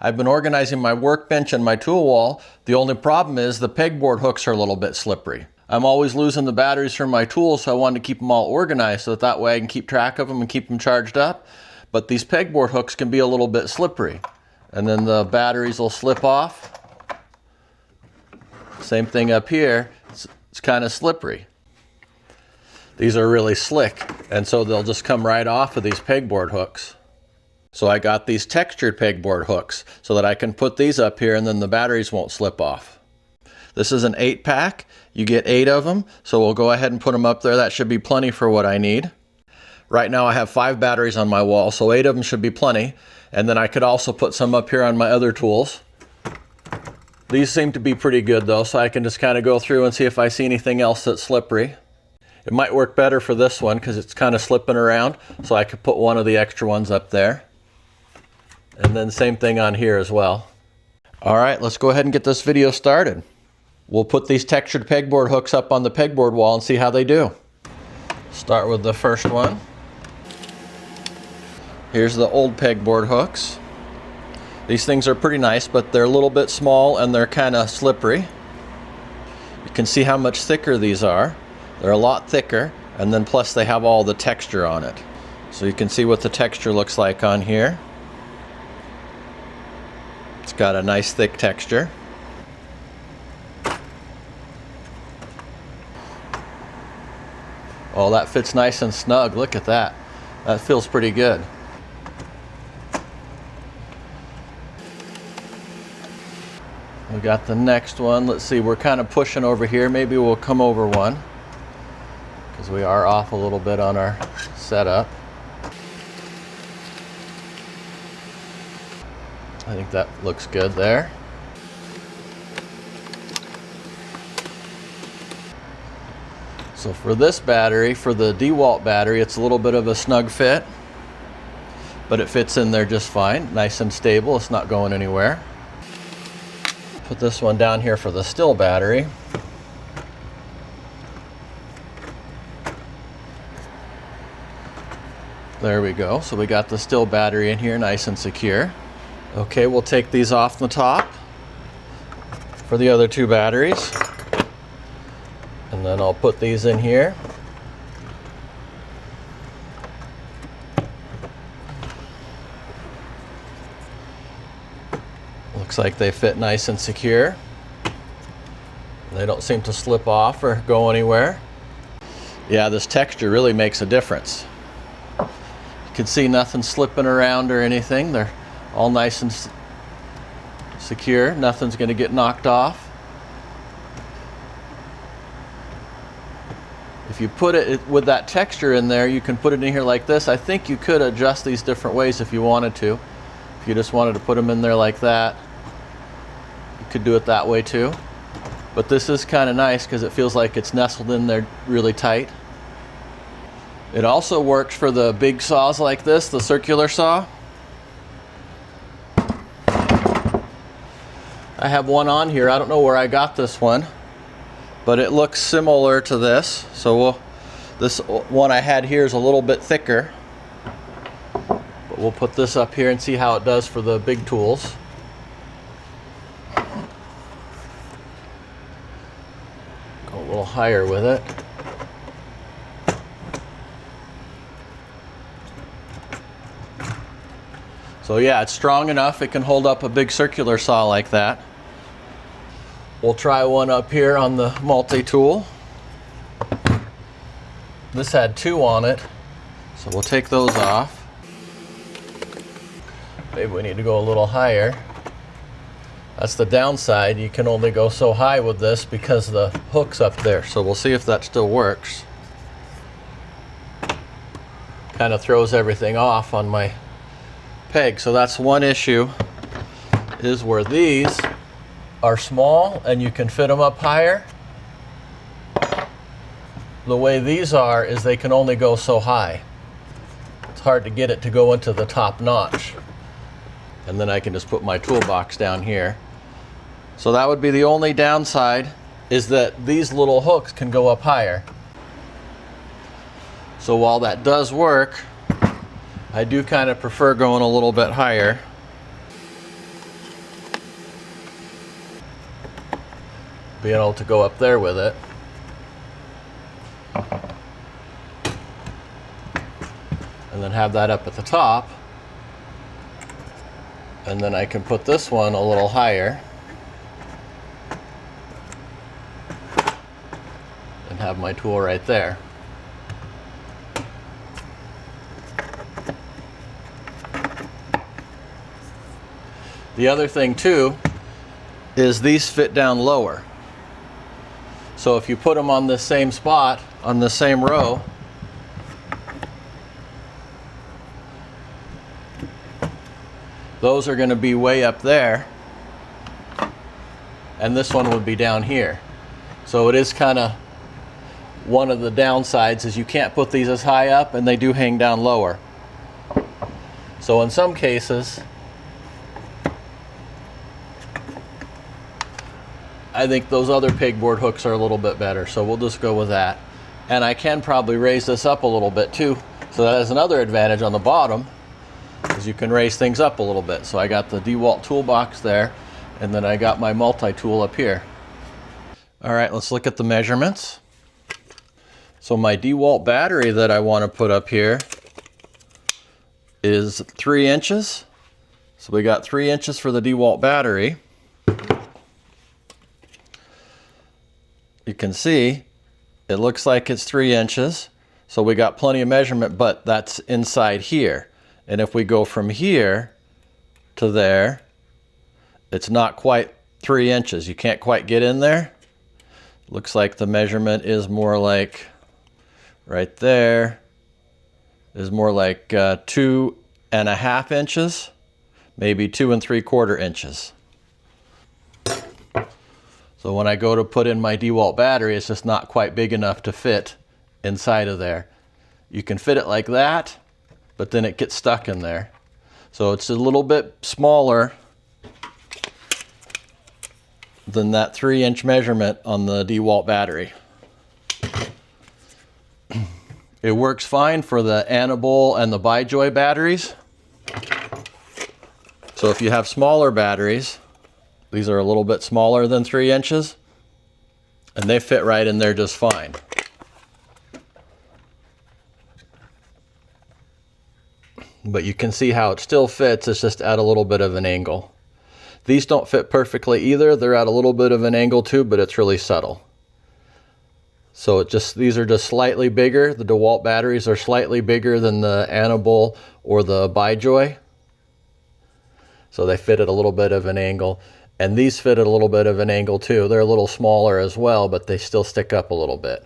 I've been organizing my workbench and my tool wall. The only problem is the pegboard hooks are a little bit slippery. I'm always losing the batteries from my tools, so I wanted to keep them all organized so that way I can keep track of them and keep them charged up. But these pegboard hooks can be a little bit slippery. And then the batteries will slip off. Same thing up here, it's kind of slippery. These are really slick, and so they'll just come right off of these pegboard hooks. So I got these textured pegboard hooks so that I can put these up here and then the batteries won't slip off. This is an 8-pack. You get 8 of them, so we'll go ahead and put them up there. That should be plenty for what I need. Right now I have 5 batteries on my wall, so 8 of them should be plenty. And then I could also put some up here on my other tools. These seem to be pretty good though, so I can just kind of go through and see if I see anything else that's slippery. It might work better for this one because it's kind of slipping around, so I could put one of the extra ones up there. And then same thing on here as well. All right, let's go ahead and get this video started. We'll put these textured pegboard hooks up on the pegboard wall and see how they do. Start with the first one. Here's the old pegboard hooks. These things are pretty nice, but they're a little bit small and they're kind of slippery. You can see how much thicker these are. They're a lot thicker, and then plus they have all the texture on it. So you can see what the texture looks like on here. It's got a nice thick texture. Oh, that fits nice and snug. Look at that. That feels pretty good. We got the next one. Let's see, we're kind of pushing over here. Maybe we'll come over one because we are off a little bit on our setup. I think that looks good there. So for this battery, for the DeWalt battery, it's a little bit of a snug fit, but it fits in there just fine. Nice and stable, it's not going anywhere. Put this one down here for the still battery. There we go. So we got the still battery in here nice and secure. Okay, we'll take these off the top for the other 2 batteries. And then I'll put these in here. Looks like they fit nice and secure. They don't seem to slip off or go anywhere. Yeah, this texture really makes a difference. You can see nothing slipping around or anything. They're all nice and secure. Nothing's going to get knocked off. If you put it with that texture in there, you can put it in here like this. I think you could adjust these different ways if you wanted to. If you just wanted to put them in there like that, you could do it that way too. But this is kind of nice because it feels like it's nestled in there really tight. It also works for the big saws like this, the circular saw. I have one on here. I don't know where I got this one, but it looks similar to this. So this one I had here is a little bit thicker, but we'll put this up here and see how it does for the big tools. Go a little higher with it. So yeah, it's strong enough. It can hold up a big circular saw like that. We'll try one up here on the multi-tool. This had 2 on it, so we'll take those off. Maybe we need to go a little higher. That's the downside. You can only go so high with this because the hook's up there. So we'll see if that still works. Kind of throws everything off on my peg. So that's one issue, is where these are small and you can fit them up higher. The way these are is they can only go so high. It's hard to get it to go into the top notch. And then I can just put my toolbox down here. So that would be the only downside, is that these little hooks can go up higher. So while that does work, I do kind of prefer going a little bit higher. being able to go up there with it. And then have that up at the top. And then I can put this one a little higher and have my tool right there. The other thing too is these fit down lower. So if you put them on the same spot, on the same row, those are going to be way up there, and this one would be down here. So it is kind of one of the downsides is you can't put these as high up, and they do hang down lower. So in some cases, I think those other pegboard hooks are a little bit better, so we'll just go with that. And I can probably raise this up a little bit too, so that has another advantage on the bottom, is you can raise things up a little bit. So I got the DeWalt toolbox there, and then I got my multi-tool up here. All right, let's look at the measurements. So my DeWalt battery that I want to put up here is 3 inches. So we got 3 inches for the DeWalt battery. You can see it looks like it's 3 inches. So we got plenty of measurement, but that's inside here. And if we go from here to there, it's not quite 3 inches. You can't quite get in there. Looks like the measurement is more like right there is more like 2.5 inches, maybe 2 3/4 inches. So when I go to put in my DeWalt battery, it's just not quite big enough to fit inside of there. You can fit it like that, but then it gets stuck in there. So it's a little bit smaller than that 3-inch measurement on the DeWalt battery. It works fine for the Annabelle and the Bijoy batteries. So if you have smaller batteries, these are a little bit smaller than 3 inches, and they fit right in there just fine. But you can see how it still fits, it's just at a little bit of an angle. These don't fit perfectly either, they're at a little bit of an angle too, but it's really subtle. So these are just slightly bigger. The DeWalt batteries are slightly bigger than the Annabelle or the Bijoy. So they fit at a little bit of an angle. And these fit at a little bit of an angle too. They're a little smaller as well, but they still stick up a little bit.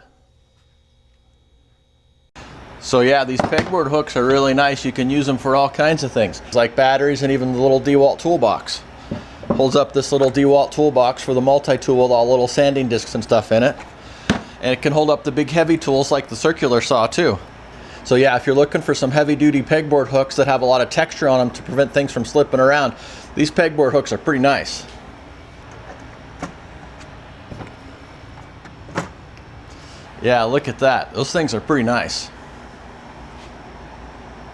So yeah, these pegboard hooks are really nice. You can use them for all kinds of things, like batteries and even the little DeWalt toolbox. Holds up this little DeWalt toolbox for the multi-tool with all little sanding discs and stuff in it. And it can hold up the big heavy tools like the circular saw too. So yeah, if you're looking for some heavy duty pegboard hooks that have a lot of texture on them to prevent things from slipping around, these pegboard hooks are pretty nice. Yeah, look at that. Those things are pretty nice.